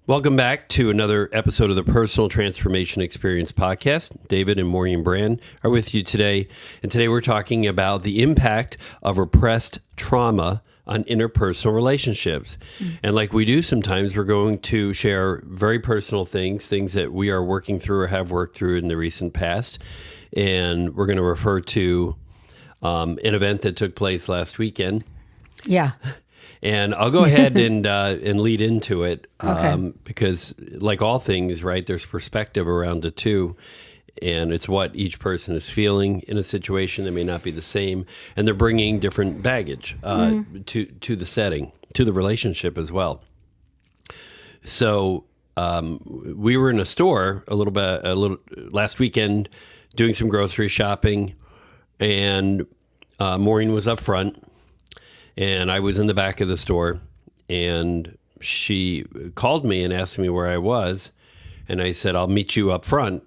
Welcome back to another episode of the Personal Transformation Experience podcast. David and Maureen Brand are with you today. And today we're talking about the impact of repressed trauma on interpersonal relationships. And like we do sometimes, we're going to share very personal things that we are working through or have worked through in the recent past. And we're going to refer to an event that took place last weekend. Yeah. And I'll go ahead and lead into it because, like all things, right, there's perspective around it too. And it's what each person is feeling in a situation that may not be the same. And they're bringing different baggage to the setting, to the relationship as well. So we were in a store a little last weekend doing some grocery shopping, and Maureen was up front. And I was in the back of the store, and she called me and asked me where I was. And I said, I'll meet you up front.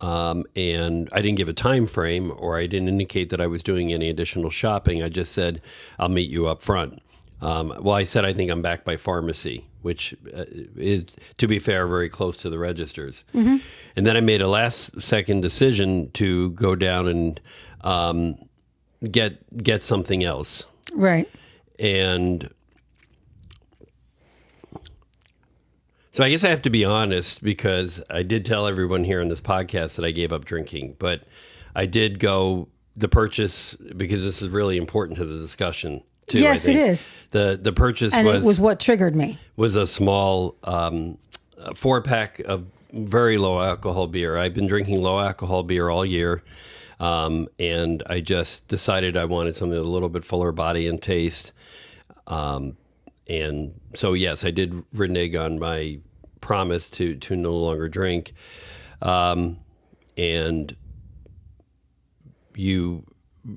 And I didn't give a time frame, or I didn't indicate that I was doing any additional shopping. I just said, I'll meet you up front. Well, I said, I think I'm back by pharmacy, which is, to be fair, very close to the registers. Mm-hmm. And then I made a last second decision to go down and get something else. Right. And so I guess I have to be honest, because I did tell everyone here on this podcast that I gave up drinking, but I did go the purchase, because this is really important to the discussion too. Yes, it is. The purchase and it was what triggered me. Was a small 4-pack of very low alcohol beer. I've been drinking low alcohol beer all year. And I just decided I wanted something with a little bit fuller body and taste. And so, yes, I did renege on my promise to no longer drink. And you,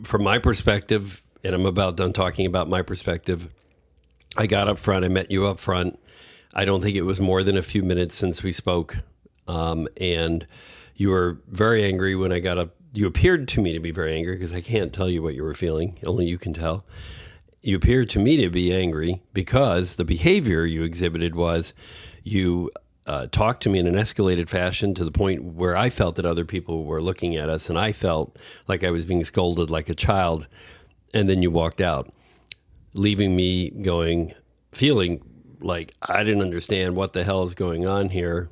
from my perspective, and I'm about done talking about my perspective, I got up front, I met you up front. I don't think it was more than a few minutes since we spoke. And you were very angry when I got up. You appeared to me to be very angry, because I can't tell you what you were feeling. Only you can tell. You appeared to me to be angry because the behavior you exhibited was you talked to me in an escalated fashion to the point where I felt that other people were looking at us, and I felt like I was being scolded like a child. And then you walked out, leaving me feeling like I didn't understand what the hell is going on here.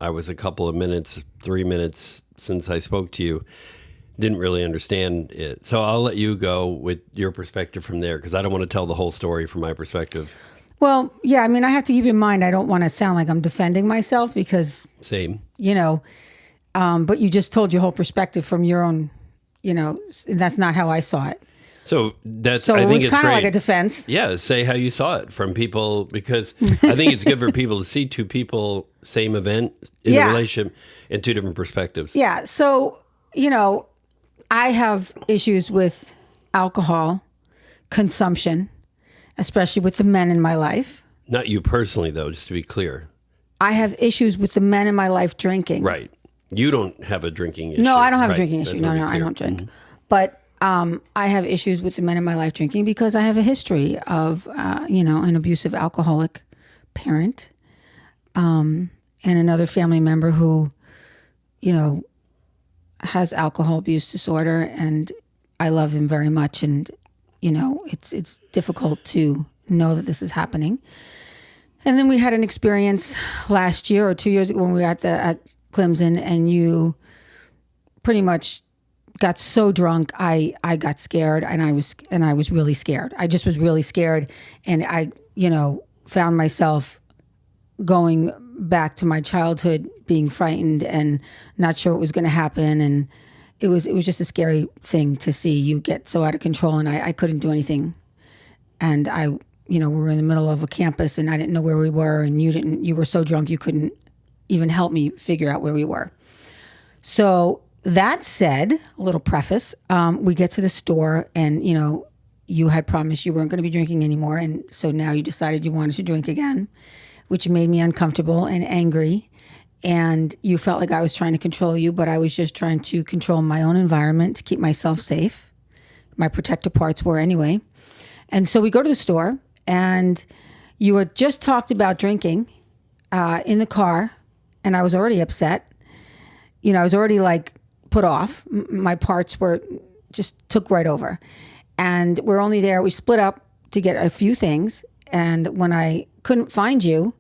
I was a couple of minutes, 3 minutes since I spoke to you. Didn't really understand it. So I'll let you go with your perspective from there, because I don't want to tell the whole story from my perspective. Well, yeah, I mean, I have to keep in mind, I don't want to sound like I'm defending myself, because... Same. But you just told your whole perspective from your own, and that's not how I saw it. So I it think was it's kind of great. like a defense. Yeah, say how you saw it from people, because I think it's good for people to see two people, same event in a relationship, in two different perspectives. Yeah, so, I have issues with alcohol consumption, especially with the men in my life. Not you personally, though, just to be clear. I have issues with the men in my life drinking. Right. You don't have a drinking issue. No, I don't have a drinking issue. That's No, I don't drink. Mm-hmm. But I have issues with the men in my life drinking because I have a history of, an abusive alcoholic parent and another family member who, has alcohol abuse disorder, and I love him very much. And, it's difficult to know that this is happening. And then we had an experience last year or 2 years ago when we were at Clemson, and you pretty much got so drunk, I got scared, and I was really scared. I just was really scared, and I, found myself going back to my childhood, being frightened and not sure what was going to happen, and it was just a scary thing to see you get so out of control, and I couldn't do anything, and we were in the middle of a campus, and I didn't know where we were, and you were so drunk you couldn't even help me figure out where we were. So that said, a little preface, we get to the store, and, you had promised you weren't going to be drinking anymore. And so now you decided you wanted to drink again, which made me uncomfortable and angry. And you felt like I was trying to control you, but I was just trying to control my own environment to keep myself safe. My protective parts were anyway. And so we go to the store, and you had just talked about drinking in the car, and I was already upset. You know, I was already like put off. My parts were just took right over. And we're only there. We split up to get a few things. And when I couldn't find you,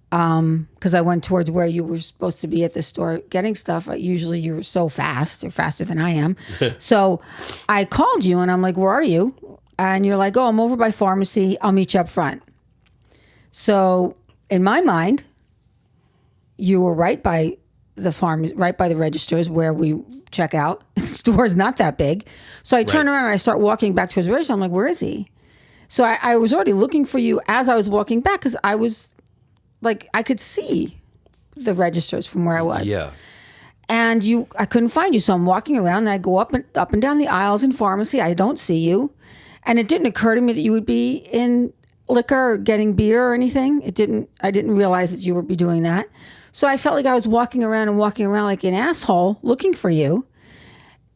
because I went towards where you were supposed to be at the store getting stuff, usually you were so fast, or faster than I am. So I called you and I'm like, where are you? And you're like, oh, I'm over by pharmacy. I'll meet you up front. So in my mind, you were right by the pharmacy, right by the registers where we check out. The store is not that big. So I turn around and I start walking back towards the register. I'm like, where is he? So I was already looking for you as I was walking back, because I was like, I could see the registers from where I was. Yeah. And I couldn't find you. So I'm walking around and I go up and down the aisles in pharmacy. I don't see you. And it didn't occur to me that you would be in liquor or getting beer or anything. I didn't realize that you would be doing that. So I felt like I was walking around like an asshole looking for you.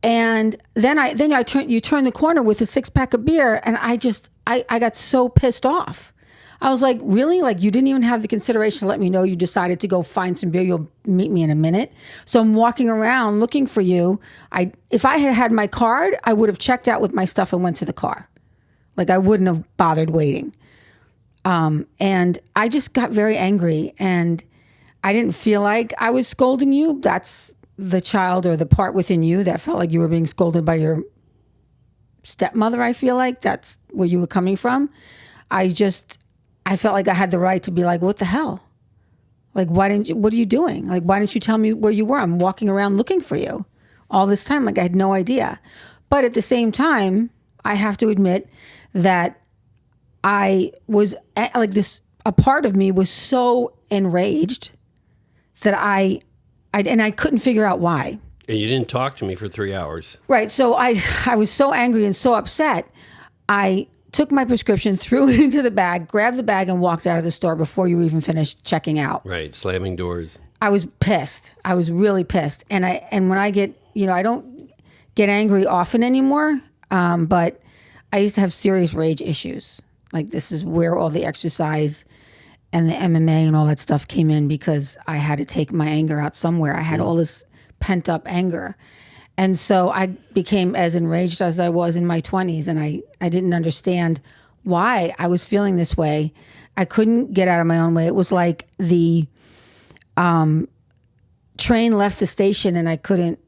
And then you turn the corner with a 6-pack of beer, and I got so pissed off. I was like, really? Like, you didn't even have the consideration to let me know you decided to go find some beer. You'll meet me in a minute. So I'm walking around looking for you. If I had had my card, I would have checked out with my stuff and went to the car. Like, I wouldn't have bothered waiting. And I just got very angry, and I didn't feel like I was scolding you. That's the child, or the part within you that felt like you were being scolded by your stepmother. I feel like that's where you were coming from. I felt like I had the right to be like, what the hell? Like, what are you doing? Like, why didn't you tell me where you were? I'm walking around looking for you all this time. Like, I had no idea. But at the same time, I have to admit that I was like this, a part of me was so enraged that I couldn't figure out why. And you didn't talk to me for 3 hours. Right. So I was so angry and so upset. I took my prescription, threw it into the bag, grabbed the bag, and walked out of the store before you even finished checking out. Right. Slamming doors. I was pissed. I was really pissed. And when I get, I don't get angry often anymore. But I used to have serious rage issues. Like, this is where all the exercise and the MMA and all that stuff came in, because I had to take my anger out somewhere. I had all this pent up anger. And so I became as enraged as I was in my 20s, and I didn't understand why I was feeling this way. I couldn't get out of my own way. It was like the train left the station and I couldn't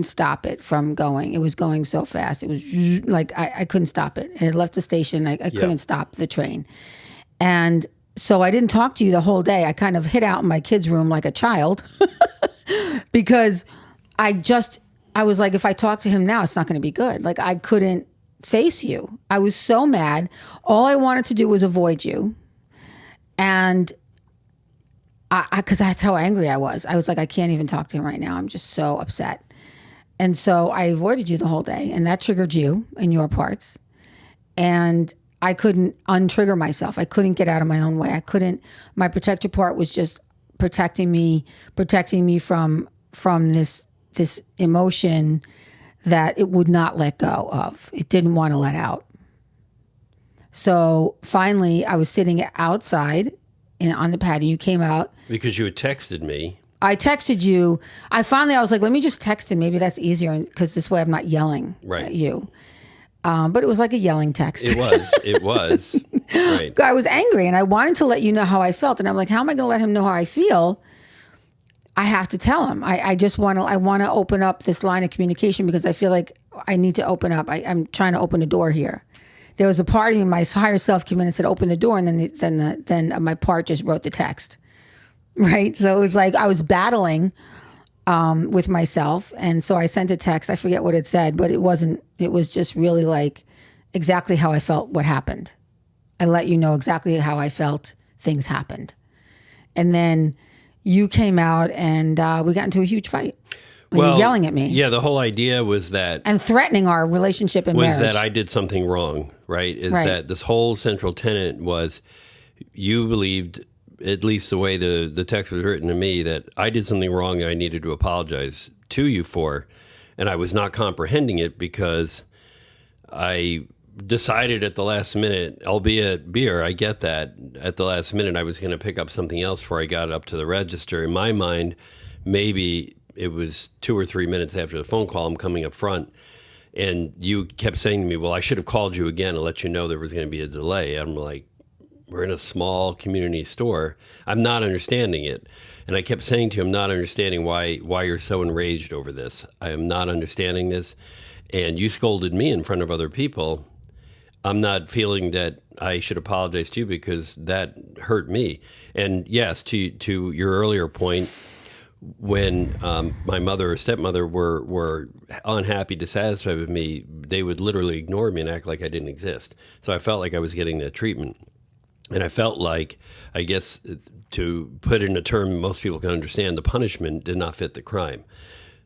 stop it from going. It was going so fast. It was like I couldn't stop it. It left the station. I couldn't stop the train. And so I didn't talk to you the whole day. I kind of hid out in my kids' room like a child because I was like, if I talk to him now, it's not going to be good. Like, I couldn't face you. I was so mad. All I wanted to do was avoid you. And because that's how angry I was. I was like, I can't even talk to him right now. I'm just so upset. And so I avoided you the whole day, and that triggered you and your parts. And I couldn't untrigger myself. I couldn't get out of my own way. My protector part was just protecting me from this emotion that it would not let go of. It didn't want to let out. So finally, I was sitting outside on the patio. You came out. Because you had texted me. I texted you. I was like, let me just text him. Maybe that's easier, because this way I'm not yelling at you. But it was like a yelling text. It was. Right. I was angry, and I wanted to let you know how I felt. And I'm like, how am I going to let him know how I feel? I have to tell him. I want to open up this line of communication, because I feel like I need to open up. I'm trying to open a door here. There was a part of me, my higher self came in and said, open the door. And then my part just wrote the text. Right. So it was like I was battling with myself. And so I sent a text. I forget what it said, but it was just really like exactly how I felt what happened. I let you know exactly how I felt things happened. And then you came out and we got into a huge fight. Well, yelling at me. Yeah, the whole idea was that... And threatening our relationship and marriage. Was that I did something wrong, right? That this whole central tenet was you believed, at least the way the text was written to me, that I did something wrong that I needed to apologize to you for. And I was not comprehending it because I decided at the last minute, albeit beer, I get that. At the last minute, I was going to pick up something else before I got up to the register. In my mind, maybe it was 2 or 3 minutes after the phone call, I'm coming up front. And you kept saying to me, well, I should have called you again and let you know there was going to be a delay. I'm like, we're in a small community store. I'm not understanding it. And I kept saying to you, I'm not understanding why you're so enraged over this. I am not understanding this. And you scolded me in front of other people. I'm not feeling that I should apologize to you because that hurt me. And yes, to your earlier point, when my mother or stepmother were unhappy, dissatisfied with me, they would literally ignore me and act like I didn't exist. So I felt like I was getting that treatment. And I felt like, I guess, to put it in a term most people can understand, the punishment did not fit the crime.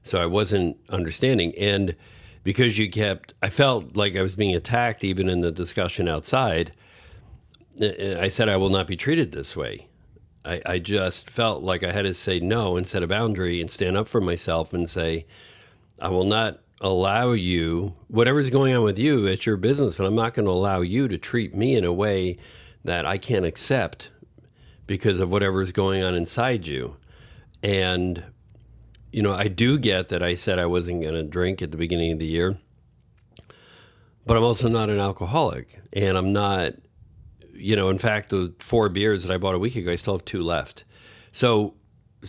So I wasn't understanding. And because I felt like I was being attacked even in the discussion outside, I said I will not be treated this way. I just felt like I had to say no and set a boundary and stand up for myself and say, I will not allow you, whatever's going on with you, it's your business, but I'm not going to allow you to treat me in a way that I can't accept because of whatever's going on inside you. And, I do get that I said I wasn't going to drink at the beginning of the year, but I'm also not an alcoholic. And I'm not, in fact, the 4 beers that I bought a week ago, I still have 2 left. So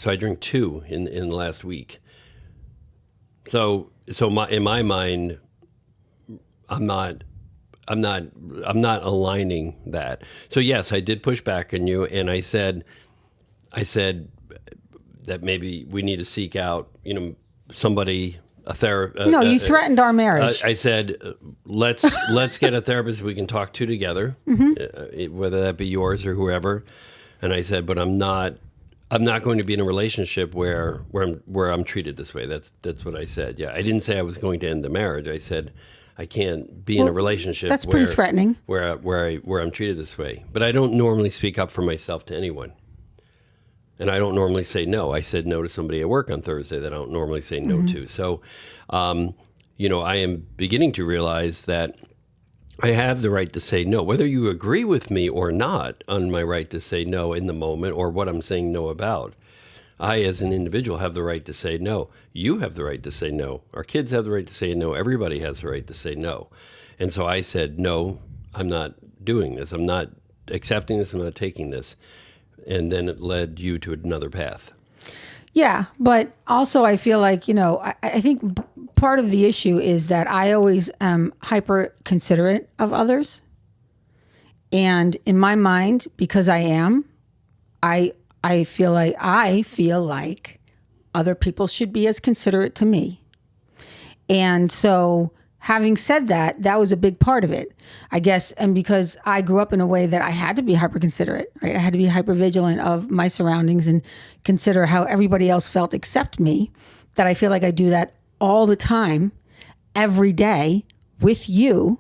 I drink 2 in the last week. So in my mind, I'm not aligning that. So yes, I did push back on you, and I said that maybe we need to seek out, somebody, a therapist. No, you threatened our marriage. I said, let's get a therapist we can talk to together, whether that be yours or whoever. And I said, but I'm not going to be in a relationship where I'm treated this way. That's what I said. Yeah, I didn't say I was going to end the marriage. I said I can't be in a relationship. That's pretty threatening. Where I'm treated this way. But I don't normally speak up for myself to anyone. And I don't normally say no. I said no to somebody at work on Thursday that I don't normally say no to. So, I am beginning to realize that I have the right to say no, whether you agree with me or not on my right to say no in the moment or what I'm saying no about. I, as an individual, have the right to say no. You have the right to say no. Our kids have the right to say no. Everybody has the right to say no. And so I said, no, I'm not doing this. I'm not accepting this. I'm not taking this. And then it led you to another path. Yeah, but also I feel like, I think part of the issue is that I always am hyper considerate of others. And in my mind, because I am, I feel like other people should be as considerate to me. And so having said that, that was a big part of it, I guess. And because I grew up in a way that I had to be hyper considerate, right? I had to be hyper vigilant of my surroundings and consider how everybody else felt except me, that I feel like I do that all the time, every day with you,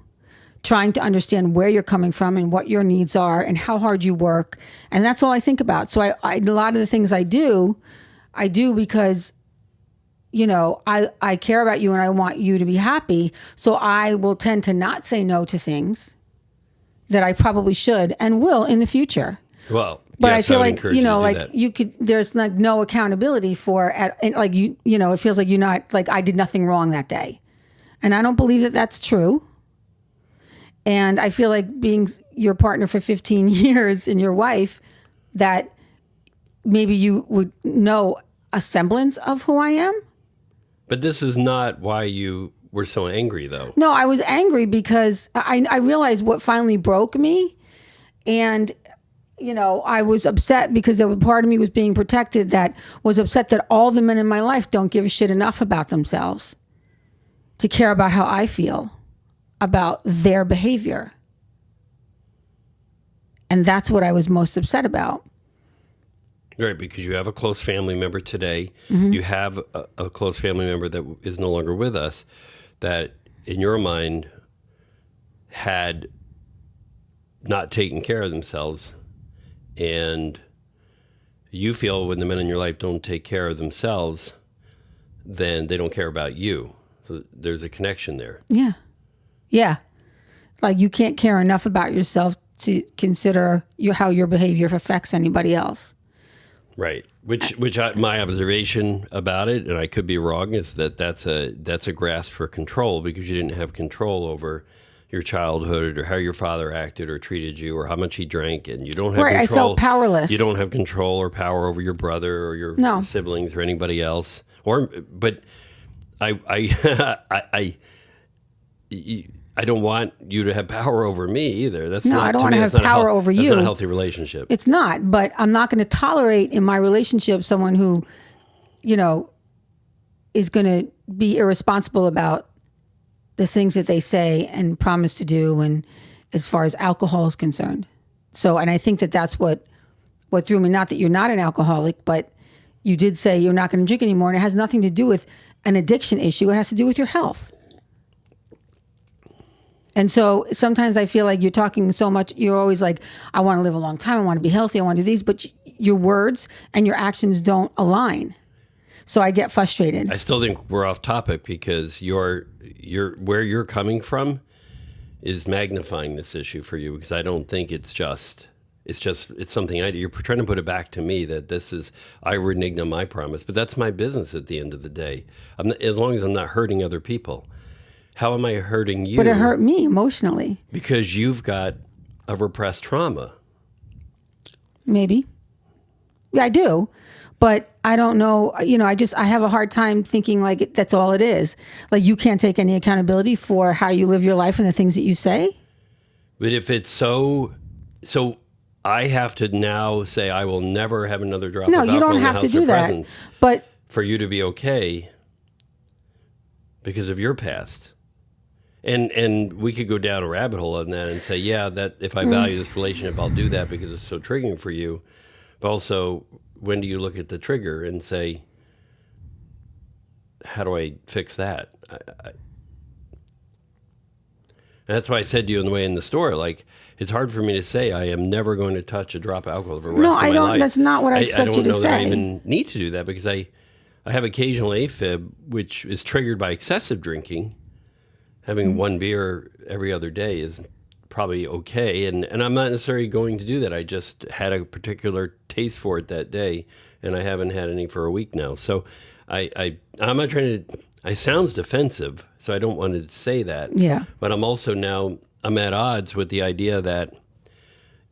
trying to understand where you're coming from and what your needs are and how hard you work. And that's all I think about. So a lot of the things I do because I care about you and I want you to be happy. So I will tend to not say no to things that I probably should and will in the future. Well, but yes, I feel like, that. you could, there's like no accountability for, it feels like you're not, like I did nothing wrong that day. And I don't believe that that's true. And I feel like being your partner for 15 years and your wife, that maybe you would know a semblance of who I am. But this is not why you were so angry, though. No, I was angry because I realized what finally broke me. And, I was upset because there was part of me was being protected that was upset that all the men in my life don't give a shit enough about themselves to care about how I feel about their behavior. And that's what I was most upset about. Right, because you have a close family member today. Mm-hmm. You have a close family member that is no longer with us that, in your mind, had not taken care of themselves. And you feel when the men in your life don't take care of themselves, then they don't care about you. So there's a connection there. Yeah. Yeah. Like you can't care enough about yourself to consider how your behavior affects anybody else. Right. My observation about it, and I could be wrong, is that's a grasp for control because you didn't have control over your childhood or how your father acted or treated you or how much he drank, and you don't have control. I felt powerless. You don't have control or power over your brother or your siblings or anybody else. But I don't want you to have power over me either. That's not. I don't want to have power over you. That's not a healthy relationship. It's not. But I'm not going to tolerate in my relationship someone who, is going to be irresponsible about the things that they say and promise to do, and as far as alcohol is concerned. So, and I think that's what threw me. Not that you're not an alcoholic, but you did say you're not going to drink anymore, and it has nothing to do with an addiction issue. It has to do with your health. And so sometimes I feel like you're talking so much, you're always like, I want to live a long time, I want to be healthy, I want to do these, but your words and your actions don't align. So I get frustrated. I still think we're off topic because where you're coming from is magnifying this issue for you, because I don't think it's something I do. You're trying to put it back to me that I reneged on my promise, but that's my business at the end of the day. As long as I'm not hurting other people. How am I hurting you? But it hurt me emotionally. Because you've got a repressed trauma. Maybe. Yeah, I do. But I don't know. I have a hard time thinking like that's all it is. Like you can't take any accountability for how you live your life and the things that you say. But if it's so I have to now say I will never have another drop of alcohol. No, you don't have to do that. But for you to be okay because of your past. And we could go down a rabbit hole on that and say, yeah, that if I value this relationship, I'll do that because it's so triggering for you. But also, when do you look at the trigger and say, how do I fix that? And that's why I said to you on the way in the store, like, it's hard for me to say I am never going to touch a drop of alcohol for the rest of my life. No, I don't. That's not what I expect you to say. I don't know that I even need to do that because I have occasional AFib, which is triggered by excessive drinking. Having one beer every other day is probably okay, and I'm not necessarily going to do that. I just had a particular taste for it that day, and I haven't had any for a week now. So I'm not trying to. I sounds defensive, so I don't want to say that. Yeah. But I'm also I'm at odds with the idea that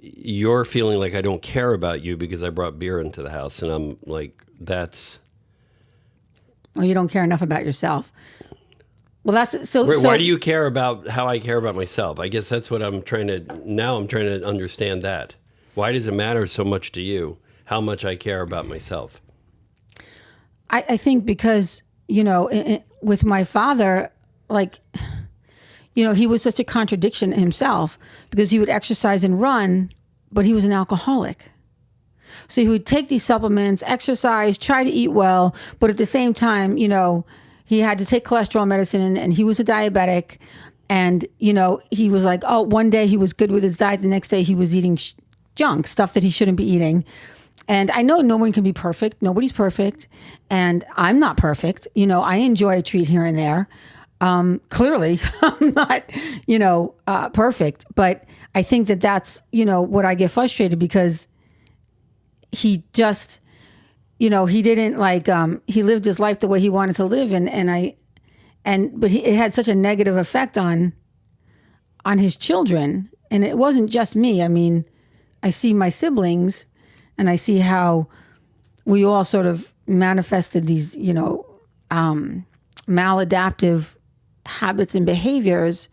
you're feeling like I don't care about you because I brought beer into the house, and I'm like, that's. Well, you don't care enough about yourself. Well, that's so. Why do you care about how I care about myself? I guess that's what I'm trying to understand that. Why does it matter so much to you how much I care about myself? I think because, with my father, like, he was such a contradiction himself because he would exercise and run, but he was an alcoholic. So he would take these supplements, exercise, try to eat well, but at the same time, he had to take cholesterol medicine and he was a diabetic. And, he was like, one day he was good with his diet. The next day he was eating junk, stuff that he shouldn't be eating. And I know no one can be perfect. Nobody's perfect. And I'm not perfect. I enjoy a treat here and there. Clearly I'm not, perfect, but I think that that's, what I get frustrated because he just, he didn't he lived his life the way he wanted to live. But it had such a negative effect on his children. And it wasn't just me. I mean, I see my siblings and I see how we all sort of manifested these, maladaptive habits and behaviors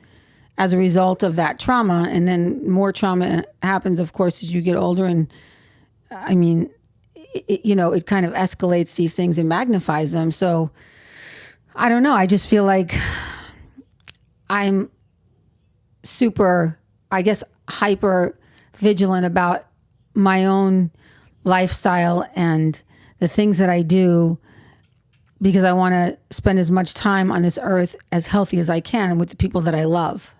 as a result of that trauma. And then more trauma happens, of course, as you get older. And I mean, it kind of escalates these things and magnifies them. So I don't know. I just feel like I'm super, I guess, hyper vigilant about my own lifestyle and the things that I do because I want to spend as much time on this earth as healthy as I can with the people that I love.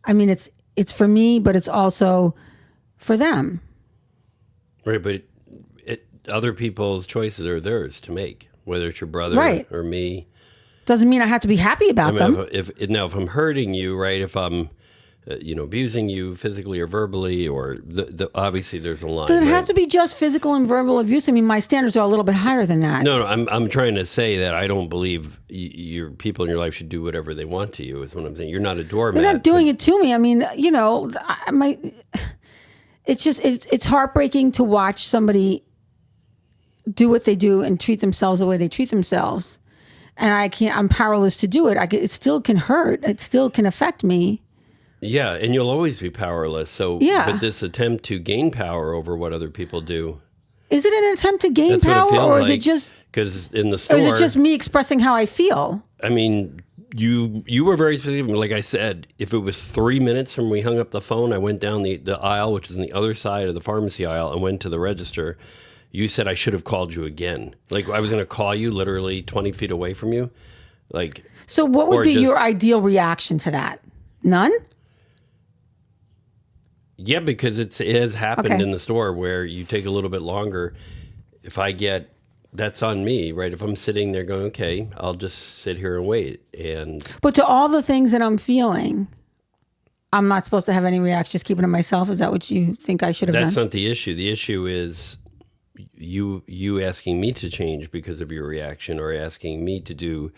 I mean, it's for me, but it's also for them. Right, but other people's choices are theirs to make, whether it's your brother or me. Doesn't mean I have to be happy about them. If I'm hurting you, right? If I'm abusing you physically or verbally, or obviously there's a line. Does it have to be just physical and verbal abuse? I mean, my standards are a little bit higher than that. No, I'm trying to say that I don't believe your people in your life should do whatever they want to you. Is what I'm saying. You're not a doormat. They're not doing it to me. I mean, it's heartbreaking to watch somebody do what they do and treat themselves the way they treat themselves. And I'm powerless to do it. It still can hurt. It still can affect me. Yeah, and you'll always be powerless. So, yeah. But this attempt to gain power over what other people do. Is it an attempt to gain power, or is it just because in the store? Or is it just me expressing how I feel? I mean, you were very specific. Like I said, if it was 3 minutes from we hung up the phone, I went down the aisle, which is on the other side of the pharmacy aisle, and went to the register. You said I should have called you again. Like I was going to call you literally 20 feet away from you. So what would be your ideal reaction to that? None? Yeah, because it has happened in the store where you take a little bit longer. If I get, that's on me, right? If I'm sitting there going, okay, I'll just sit here and wait. But to all the things that I'm feeling, I'm not supposed to have any reaction, just keep it to myself? Is that what you think I should have done? That's not the issue. The issue is you asking me to change because of your reaction, or asking me to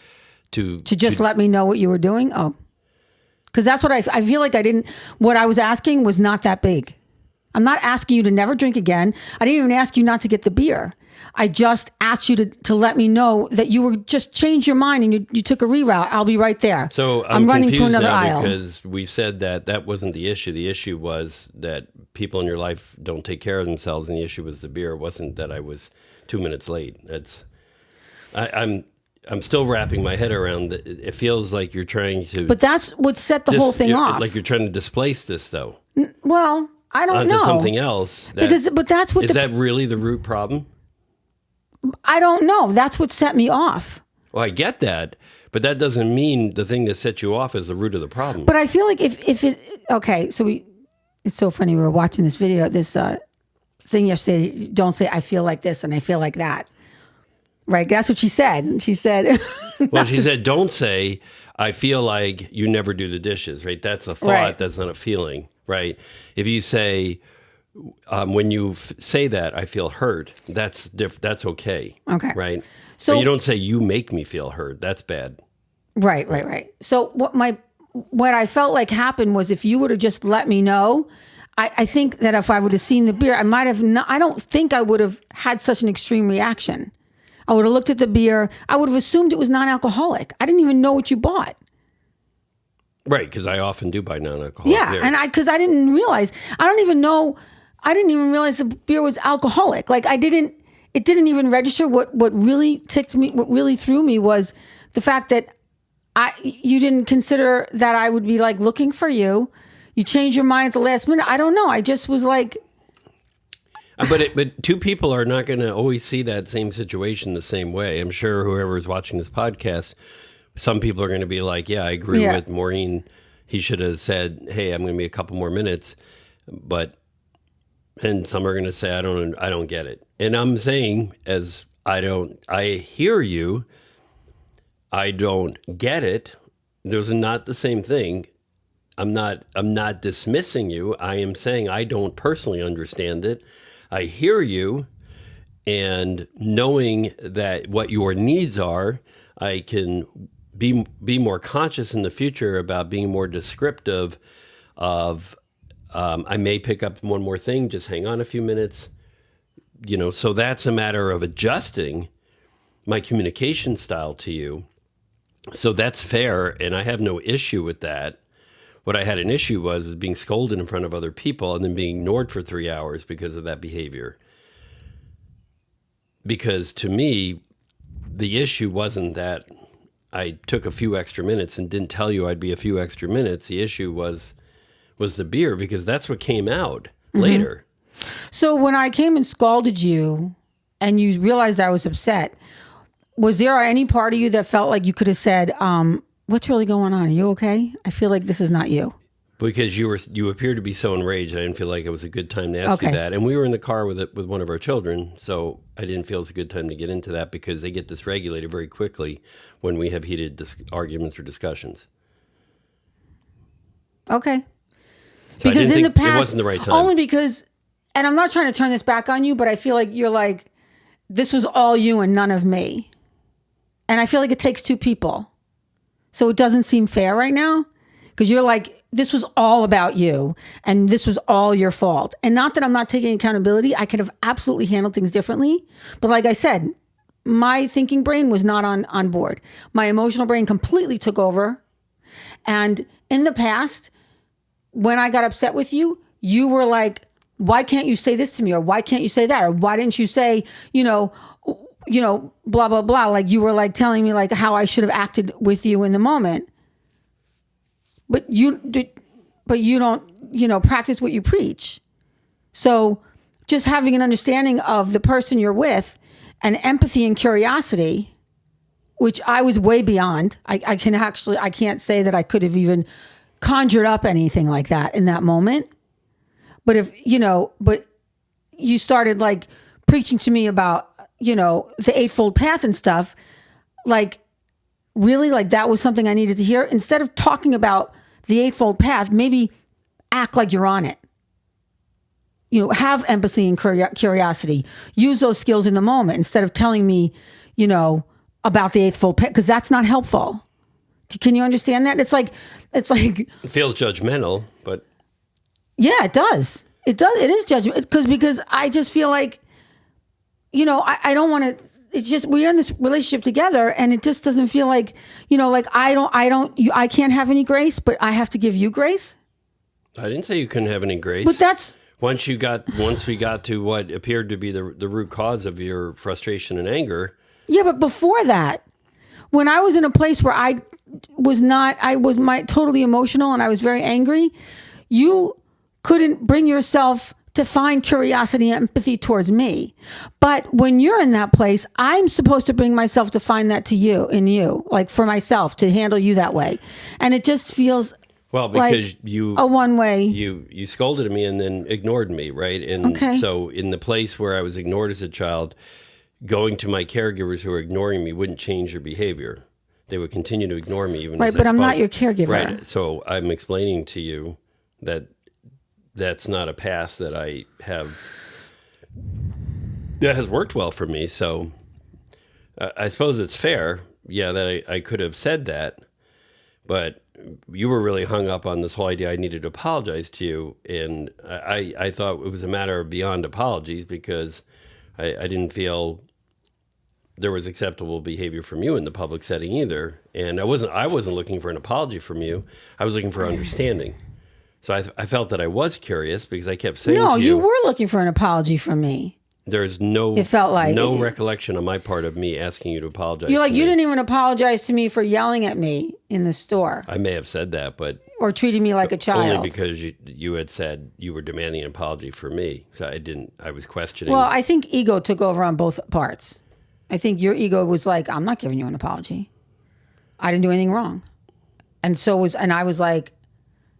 just let me know what you were doing. Oh, because that's what I feel like what I was asking was not that big. I'm not asking you to never drink again. I didn't even ask you not to get the beer. I just asked you to let me know that you were just changed your mind and you took a reroute. I'll be right there. So I'm running to another aisle because we've said that wasn't the issue. The issue was that people in your life don't take care of themselves, and the issue was the beer. It wasn't that I was 2 minutes late. I'm still wrapping my head around it. It feels like you're trying to. But that's what set the whole thing off. Like you're trying to displace this, though. Well, I don't know. Onto something else. But that's what is that really the root problem? I don't know. That's what set me off. Well, I get that, but that doesn't mean the thing that set you off is the root of the problem. But I feel like if it okay, so it's so funny. We were watching this video, this thing yesterday. Don't say I feel like this and I feel like that. Right? That's what she said. And she said, well, she said, don't say I feel like you never do the dishes. Right? That's a thought. Right. That's not a feeling. Right? If you say, when you say that I feel hurt, that's That's okay. Okay. Right. So but you don't say you make me feel hurt. That's bad. Right. So what I felt like happened was if you would have just let me know, I think that if I would have seen the beer, I might have not. I don't think I would have had such an extreme reaction. I would have looked at the beer. I would have assumed it was non-alcoholic. I didn't even know what you bought. Right, because I often do buy non-alcoholic beer. And because I didn't realize. I don't even know. I didn't even realize the beer was alcoholic. Like it didn't even register. What really ticked me, what really threw me was the fact that you didn't consider that I would be like looking for you. You changed your mind at the last minute. I don't know. I just was like. But two people are not going to always see that same situation the same way. I'm sure whoever is watching this podcast, some people are going to be like, yeah, I agree with Maureen. He should have said, hey, I'm going to be a couple more minutes. And some are going to say, I don't get it. And I'm saying, I hear you. I don't get it. Those are not the same thing. I'm not dismissing you. I am saying I don't personally understand it. I hear you, and knowing that what your needs are, I can be more conscious in the future about being more descriptive of, I may pick up one more thing, just hang on a few minutes, so that's a matter of adjusting my communication style to you. So that's fair, and I have no issue with that. What I had an issue was being scolded in front of other people and then being ignored for 3 hours because of that behavior. Because to me, the issue wasn't that I took a few extra minutes and didn't tell you I'd be a few extra minutes. The issue was the beer, because that's what came out later. So when I came and scalded you and you realized I was upset, was there any part of you that felt like you could have said, what's really going on? Are you okay? I feel like this is not you. Because you appear to be so enraged, I didn't feel like it was a good time to ask you that. And we were in the car with one of our children, so I didn't feel it was a good time to get into that, because they get dysregulated very quickly when we have heated arguments or discussions. Okay. So because in the past, it wasn't the right time. Only because, and I'm not trying to turn this back on you, but I feel like you're like, this was all you and none of me. And I feel like it takes two people. So it doesn't seem fair right now because you're like, this was all about you and this was all your fault. And not that I'm not taking accountability. I could have absolutely handled things differently. But like I said, my thinking brain was not on board. My emotional brain completely took over. And in the past, when I got upset with you, you were like, why can't you say this to me? Or why can't you say that? Or why didn't you say, blah, blah, blah. Like you were like telling me like how I should have acted with you in the moment. But you don't, practice what you preach. So just having an understanding of the person you're with and empathy and curiosity, which I was way beyond. I can't say that I could have even conjured up anything like that in that moment. But but you started like preaching to me about, the Eightfold Path and stuff, like really like that was something I needed to hear. Instead of talking about the Eightfold Path, maybe act like you're on it. Have empathy and curiosity. Use those skills in the moment instead of telling me, about the Eightfold Path, because that's not helpful. Can you understand that? It's like it feels judgmental, but yeah, it does. It does. It is judgment because I just feel like, I don't want to. It's just we're in this relationship together, and it just doesn't feel like, like I can't have any grace, but I have to give you grace. I didn't say you couldn't have any grace. But that's once we got to what appeared to be the root cause of your frustration and anger. Yeah, but before that, when I was in a place where I was totally emotional and I was very angry, you couldn't bring yourself to find curiosity and empathy towards me. But when you're in that place, I'm supposed to bring myself to find that in you, like for myself, to handle you that way. And it just feels well, because like a one way. You scolded at me and then ignored me, right? And so in the place where I was ignored as a child, going to my caregivers who were ignoring me wouldn't change their behavior. They would continue to ignore me even as I spoke. I'm not your caregiver. Right. So I'm explaining to you that that's not a past that I have that has worked well for me. So I suppose it's fair, that I could have said that, but you were really hung up on this whole idea I needed to apologize to you, and I thought it was a matter of beyond apologies because I didn't feel there was acceptable behavior from you in the public setting either, and I wasn't looking for an apology from you. I was looking for understanding. So I felt that I was curious because I kept saying to you... No, you were looking for an apology from me. There's no... It felt like... No recollection on my part of me asking you to apologize. You're like, you didn't even apologize to me for yelling at me in the store. I may have said that, but... Or treating me like a child. Only because you had said you were demanding an apology from me. So I was questioning... Well, I think ego took over on both parts. I think your ego was like, I'm not giving you an apology. I didn't do anything wrong. And I was like,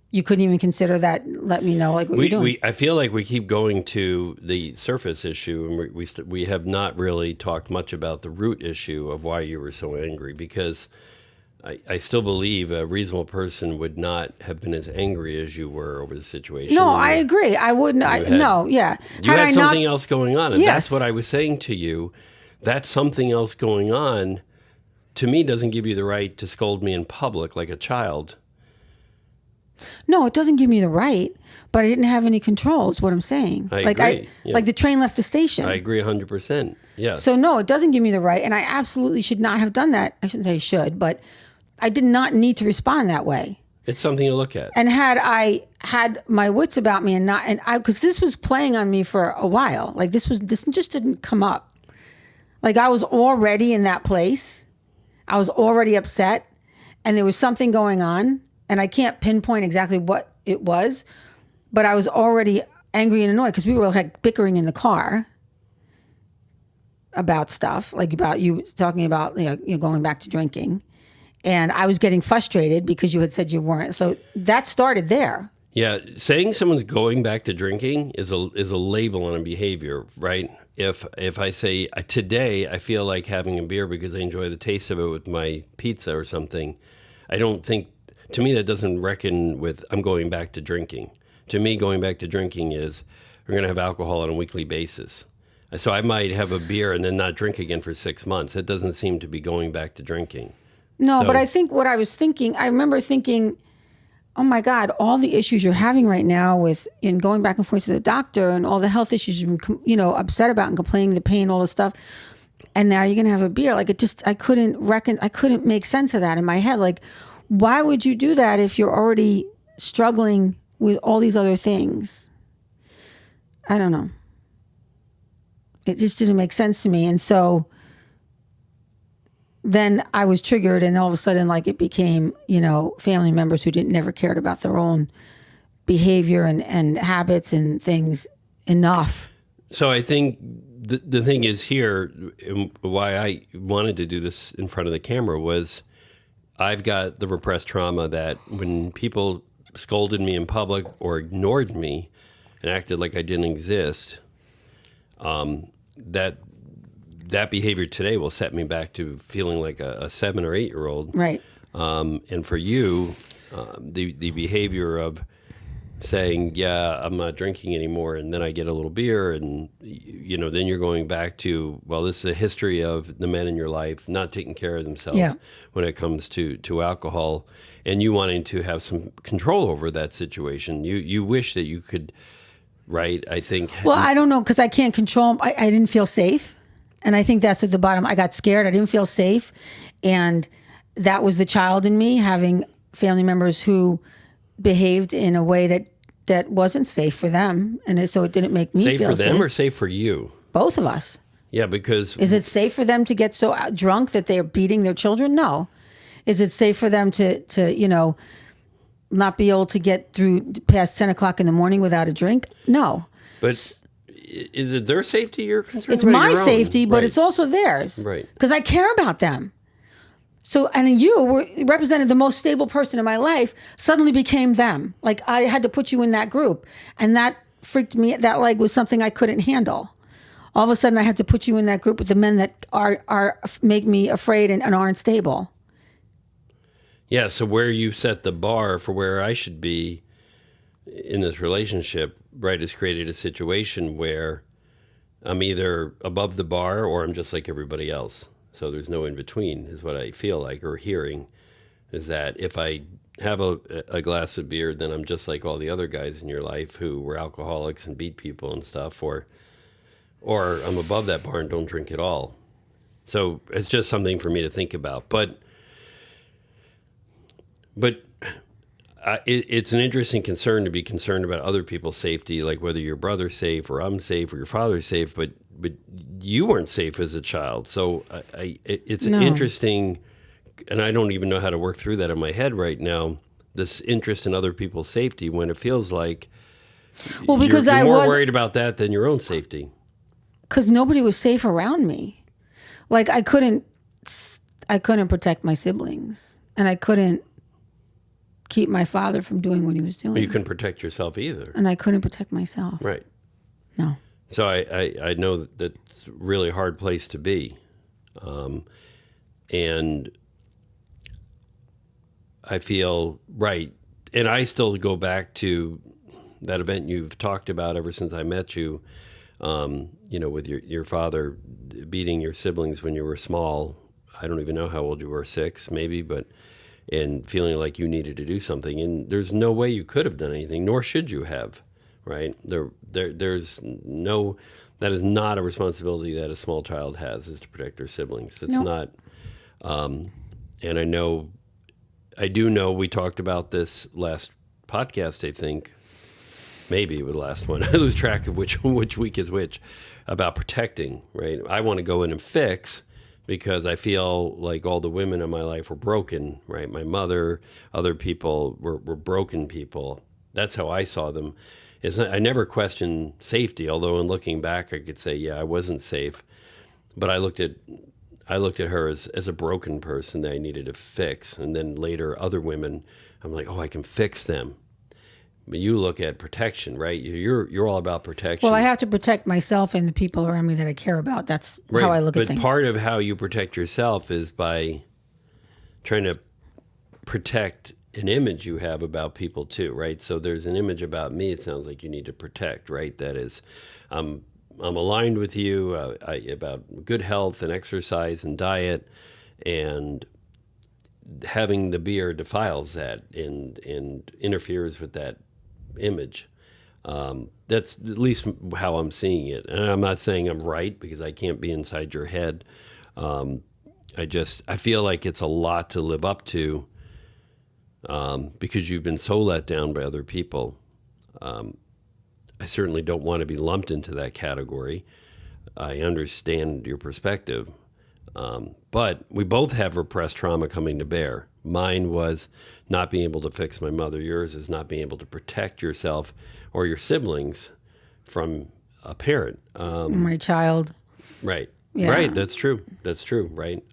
you couldn't even consider that, let me know like what you're doing. I feel like we keep going to the surface issue, and we have not really talked much about the root issue of why you were so angry, because I still believe a reasonable person would not have been as angry as you were over the situation. No, I agree. I wouldn't. You had something else going on, and that's what I was saying to you. That something else going on, to me, doesn't give you the right to scold me in public like a child. No, it doesn't give me the right, but I didn't have any control is what I'm saying. I agree. Like the train left the station. I agree 100%. Yeah. So no, it doesn't give me the right, and I absolutely should not have done that. I shouldn't say I should, but I did not need to respond that way. It's something to look at. And had I had my wits about me because this was playing on me for a while. Like this just didn't come up. Like I was already in that place. I was already upset, and there was something going on. And I can't pinpoint exactly what it was, but I was already angry and annoyed because we were like bickering in the car about stuff, like about you talking about you going back to drinking. And I was getting frustrated because you had said you weren't. So that started there. Yeah, saying someone's going back to drinking is a label on a behavior, right? If I say, today I feel like having a beer because I enjoy the taste of it with my pizza or something, I don't think... To me, that doesn't reckon with I'm going back to drinking. To me, going back to drinking is we're going to have alcohol on a weekly basis. So I might have a beer and then not drink again for 6 months. That doesn't seem to be going back to drinking. No, but I think what I was thinking, I remember thinking, oh my God, all the issues you're having right now with in going back and forth to the doctor and all the health issues you've been, upset about and complaining, the pain, all this stuff. And now you're going to have a beer. Like I couldn't make sense of that in my head. Like, why would you do that if you're already struggling with all these other things? I don't know. It just didn't make sense to me. And so then I was triggered, and all of a sudden, like, it became, family members who never cared about their own behavior and habits and things enough. So I think the thing is here, and why I wanted to do this in front of the camera was I've got the repressed trauma that when people scolded me in public or ignored me and acted like I didn't exist, that behavior today will set me back to feeling like a 7 or 8 year old. Right. And for you, the behavior of saying, yeah, I'm not drinking anymore, and then I get a little beer, and then you're going back to, well, this is a history of the men in your life not taking care of themselves when it comes to alcohol, and you wanting to have some control over that situation. You wish that you could, right? I think. Well, I don't know, because I can't control. I didn't feel safe. And I think that's at the bottom. I got scared. I didn't feel safe. And that was the child in me, having family members who behaved in a way that wasn't safe for them. And so it didn't make me feel safe. Safe for them or safe for you? Both of us. Yeah, because... Is it safe for them to get so drunk that they're beating their children? No. Is it safe for them to not be able to get through past 10 o'clock in the morning without a drink? No. But... Is it their safety you're concerned It's about? my safety, but right. It's also theirs. Right. Because I care about them. So, and you represented the most stable person in my life, suddenly became them. Like, I had to put you in that group. And that freaked me, that like was something I couldn't handle. All of a sudden I had to put you in that group with the men that are make me afraid and aren't stable. Yeah, so where you set the bar for where I should be in this relationship, right, has created a situation where I'm either above the bar or I'm just like everybody else. So there's no in between, is what I feel like, or hearing, is that if I have a glass of beer, then I'm just like all the other guys in your life who were alcoholics and beat people and stuff, or I'm above that bar and don't drink at all. So it's just something for me to think about. But it's an interesting concern to be concerned about other people's safety, like whether your brother's safe or I'm safe or your father's safe, but you weren't safe as a child. So it's an interesting, and I don't even know how to work through that in my head right now, this interest in other people's safety when it feels like because you're more worried about that than your own safety. Because nobody was safe around me. Like I couldn't protect my siblings, and I couldn't keep my father from doing what he was doing. But you couldn't protect yourself either. And I couldn't protect myself. Right. No. So I know that's a really hard place to be. And I feel, right, and I still go back to that event you've talked about ever since I met you, with your father beating your siblings when you were small. I don't even know how old you were, 6 maybe, and feeling like you needed to do something. And there's no way you could have done anything, nor should you have, right? There's no, that is not a responsibility that a small child has, is to protect their siblings. It's not, and I do know we talked about this last podcast, I think, maybe it was the last one. I lose track of which week is which, about protecting, right? I want to go in and fix, because I feel like all the women in my life were broken, right? My mother, other people were broken people. That's how I saw them. I never questioned safety, although in looking back, I could say, yeah, I wasn't safe. But I looked at her as a broken person that I needed to fix. And then later, other women, I'm like, oh, I can fix them. But you look at protection, right? You're all about protection. Well, I have to protect myself and the people around me that I care about. That's right. How I look at things. But part of how you protect yourself is by trying to protect an image you have about people too, right? So there's an image about me. It sounds like you need to protect, right? That is, I'm aligned with you about good health and exercise and diet, and having the beer defiles that and interferes with that image. That's at least how I'm seeing it. And I'm not saying I'm right because I can't be inside your head. I feel like it's a lot to live up to because you've been so let down by other people. I certainly don't want to be lumped into that category. I understand your perspective. But we both have repressed trauma coming to bear. Mine was not being able to fix my mother. Yours is not being able to protect yourself or your siblings from a parent. My child. Right. Yeah. Right. That's true. That's true. Right.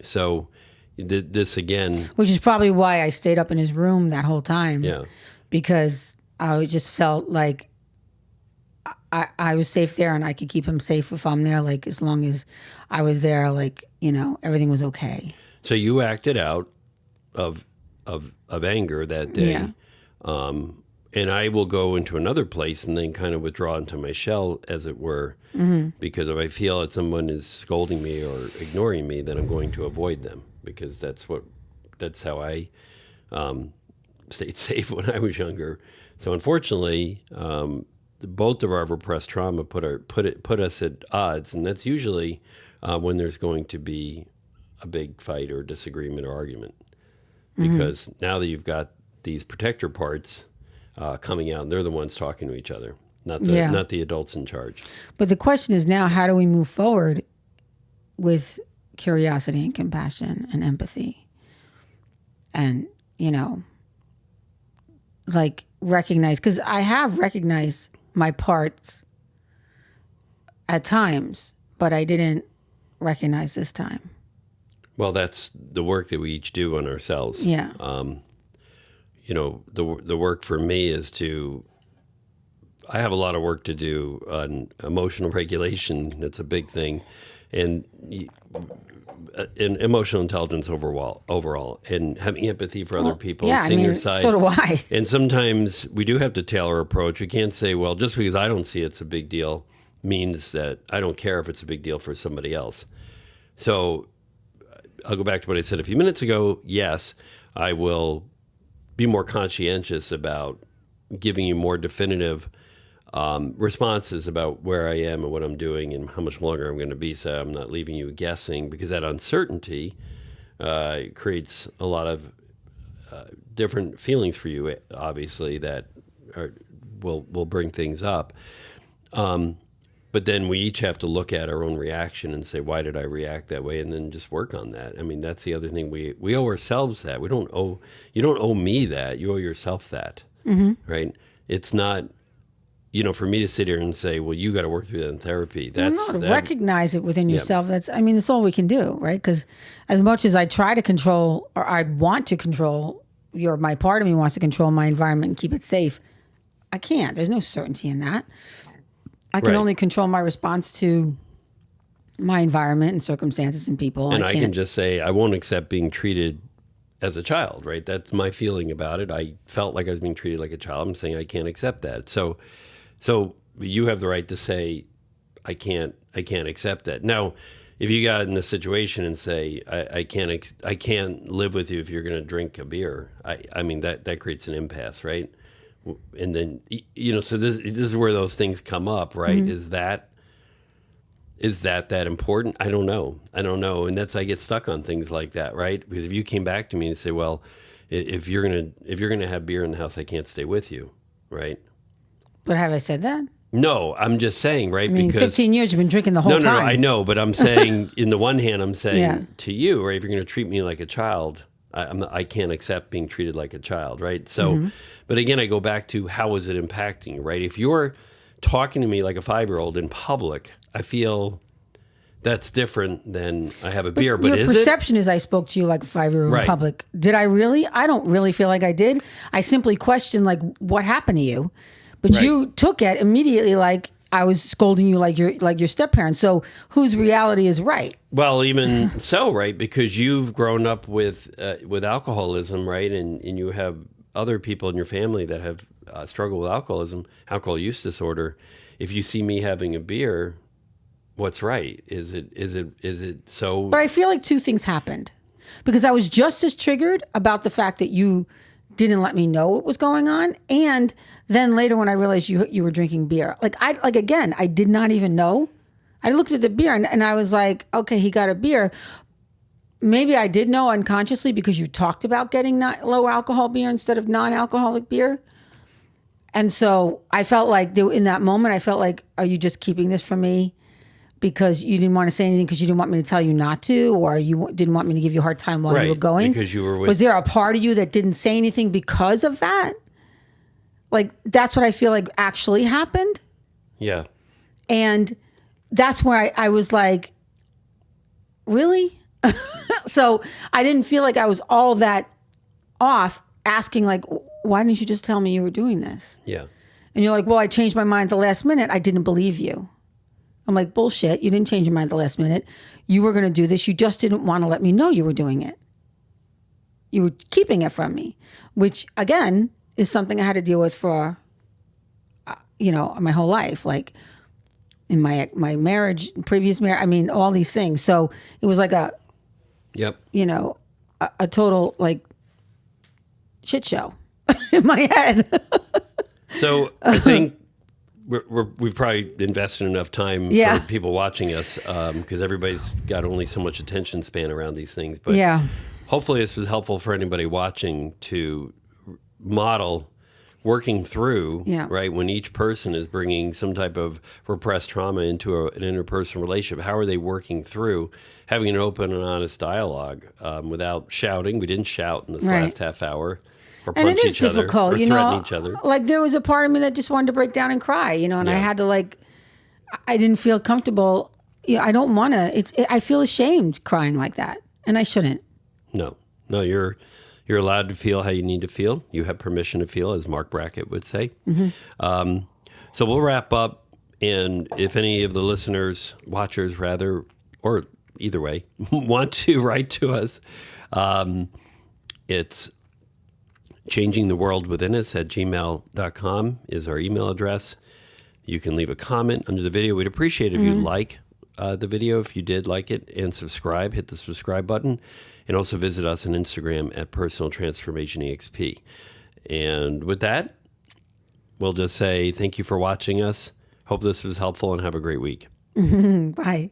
So this again. Which is probably why I stayed up in his room that whole time. Yeah. Because I just felt like I was safe there and I could keep him safe if I'm there. Like, as long as I was there, like, everything was okay. So you acted out of anger that day. Yeah. And I will go into another place and then kind of withdraw into my shell, as it were, because if I feel that someone is scolding me or ignoring me, then I'm going to avoid them, because that's how I stayed safe when I was younger. So unfortunately, both of our repressed trauma put us at odds, and that's usually when there's going to be a big fight or disagreement or argument, because now that you've got these protector parts coming out, and they're the ones talking to each other, not the adults in charge. But the question is now, how do we move forward with curiosity and compassion and empathy? And, like, recognize, because I have recognized my parts at times, but I didn't recognize this time. Well, that's the work that we each do on ourselves. Yeah. The work for me is I have a lot of work to do on emotional regulation. That's a big thing. And emotional intelligence overall, and having empathy for other people, seeing their side. So do I. And sometimes we do have to tailor our approach. We can't say, well, just because I don't see it's a big deal means that I don't care if it's a big deal for somebody else. So I'll go back to what I said a few minutes ago. Yes, I will be more conscientious about giving you more definitive responses about where I am and what I'm doing and how much longer I'm going to be, so I'm not leaving you guessing, because that uncertainty creates a lot of different feelings for you, obviously, that will bring things up. But then we each have to look at our own reaction and say, why did I react that way? And then just work on that. I mean, that's the other thing. We owe ourselves that. You don't owe me that. You owe yourself that, right? It's not, for me to sit here and say, well, you got to work through that in therapy. Recognize it within yourself. That's all we can do, right? Because as much as I try to control, or I want to control, my part of me wants to control my environment and keep it safe, I can't. There's no certainty in that. I can only control my response to my environment and circumstances and people. And I can just say, I won't accept being treated as a child, right? That's my feeling about it. I felt like I was being treated like a child. I'm saying I can't accept that. So you have the right to say, I can't accept that. Now, if you got in the situation and say, I can't live with you if you're going to drink a beer, I mean, that creates an impasse, right? And then, so this is where those things come up, right? Mm-hmm. Is that important? I don't know. And I get stuck on things like that, right? Because if you came back to me and say, well, if you're gonna have beer in the house, I can't stay with you, right? But have I said that? No, I'm just saying, right? I mean, because 15 years you've been drinking the whole time. No, I know, but I'm saying, in the one hand, I'm saying to you, right? If you're going to treat me like a child, I can't accept being treated like a child, right? So, but again, I go back to, how is it impacting, right? If you're talking to me like a 5-year-old in public, I feel that's different than I have a beer. But your perception is I spoke to you like a 5-year-old in public. Did I really? I don't really feel like I did. I simply questioned, like, what happened to you? But you took it immediately like I was scolding you like your step parent. So whose reality is right? Well, even so, right? Because you've grown up with alcoholism, right? And you have other people in your family that have struggled with alcoholism, alcohol use disorder. If you see me having a beer, what's right? Is it so? But I feel like two things happened, because I was just as triggered about the fact that you didn't let me know what was going on, and then later when I realized you were drinking beer, again, I did not even know. I looked at the beer and I was like, okay, he got a beer. Maybe I did know unconsciously because you talked about getting not low alcohol beer instead of non-alcoholic beer. And so I felt like in that moment, I felt like, are you just keeping this from me because you didn't want to say anything because you didn't want me to tell you not to, or you didn't want me to give you a hard time while you were going? Because you were with... Was there a part of you that didn't say anything because of that? Like, that's what I feel like actually happened. Yeah. And that's where I was like, really? So I didn't feel like I was all that off asking, like, why didn't you just tell me you were doing this? Yeah. And you're like, well, I changed my mind at the last minute. I didn't believe you. I'm like, bullshit. You didn't change your mind at the last minute. You were going to do this. You just didn't want to let me know you were doing it. You were keeping it from me, which, again, is something I had to deal with for, my whole life. Like in my marriage, previous marriage, I mean, all these things. So it was like a total, like, shit show in my head. So I think we've probably invested enough time for people watching us, because everybody's got only so much attention span around these things. But hopefully this was helpful for anybody watching to model working through, right, when each person is bringing some type of repressed trauma into an interpersonal relationship. How are they working through having an open and honest dialogue without shouting? We didn't shout in this last half hour. Or punch and it is each other, difficult, or threaten each other. Like, there was a part of me that just wanted to break down and cry, and I had to, I didn't feel comfortable. I don't want to. I feel ashamed crying like that, and I shouldn't. No, you're allowed to feel how you need to feel. You have permission to feel, as Mark Brackett would say. Mm-hmm. So we'll wrap up, and if any of the listeners, watchers rather, or either way, want to write to us, it's changingtheworldwithinus@gmail.com is our email address. You can leave a comment under the video. We'd appreciate it if you like the video, if you did like it, and subscribe. Hit the subscribe button, and also visit us on Instagram at Personal Transformation EXP. And with that, we'll just say thank you for watching us. Hope this was helpful, and have a great week. Bye.